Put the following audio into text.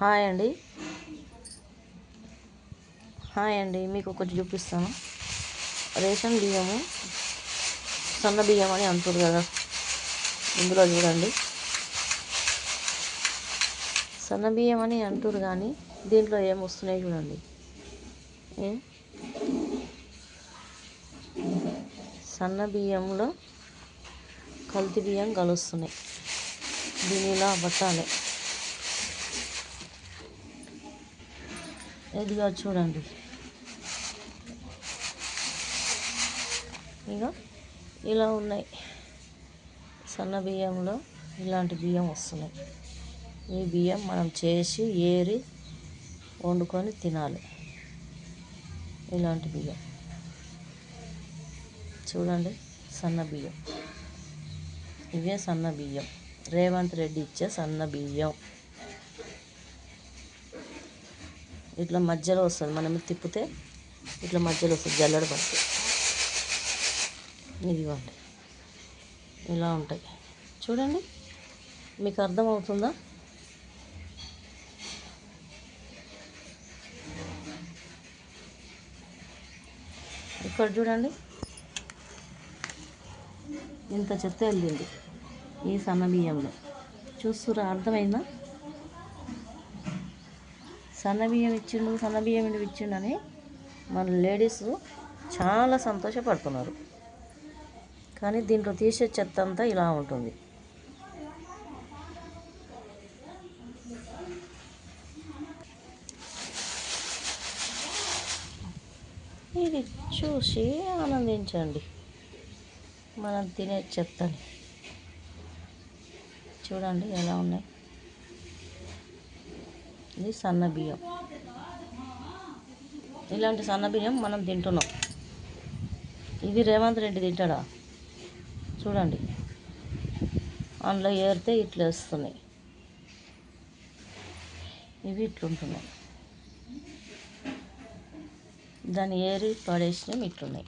Hi అండి. మీకు ఒకటి చూపిస్తాను. రేషన్ బియ్యము, సన్న బియ్యం అని అంటారు కదా. ఇందులో చూడండి, సన్న బియ్యం అని అంటారు కానీ దీంట్లో ఏమొస్తున్నాయి చూడండి. సన్న బియ్యంలో కల్తీ బియ్యం కలుస్తున్నాయి. దీని ఇలా పట్టాలి. ఇదిగా చూడండి, ఇక ఇలా ఉన్నాయి. సన్న బియ్యంలో ఇలాంటి బియ్యం వస్తున్నాయి. ఈ బియ్యం మనం చేసి ఏరి వండుకొని తినాలి. ఇలాంటి బియ్యం చూడండి, సన్న బియ్యం. ఇవే సన్న బియ్యం, రేవంత్ రెడ్డి ఇచ్చే సన్న బియ్యం. ఇట్లా మధ్యలో వస్తుంది, మనం తిప్పితే ఇట్లా మధ్యలో వస్తుంది, జల్లెడ పడితే. ఇదిగోండి, ఇలా ఉంటాయి చూడండి. మీకు అర్థమవుతుందా? ఇక్కడ చూడండి, ఇంత చెత్త వెళ్ళింది ఈ సన్న బియ్యంలో. చూస్తురా? అర్థమైందా? సన్న బియ్యం ఇచ్చిండు అని మన లేడీస్ చాలా సంతోషపడుతున్నారు. కానీ దీంట్లో తీసే చెత్త అంతా ఇలా ఉంటుంది. ఇది చూసి ఆనందించండి. మనం తినే చెత్తని చూడండి ఎలా ఉన్నాయి. ఇది సన్న బియ్యం. ఇలాంటి సన్న బియ్యం మనం తింటున్నాం. ఇది రేవంత్ రెడ్డి తింటాడా? చూడండి, అందులో ఏరితే ఇట్లా వస్తున్నాయి. ఇవి ఇట్లుంటున్నాయి. దాన్ని ఏరి పడేసినవి ఇట్లున్నాయి.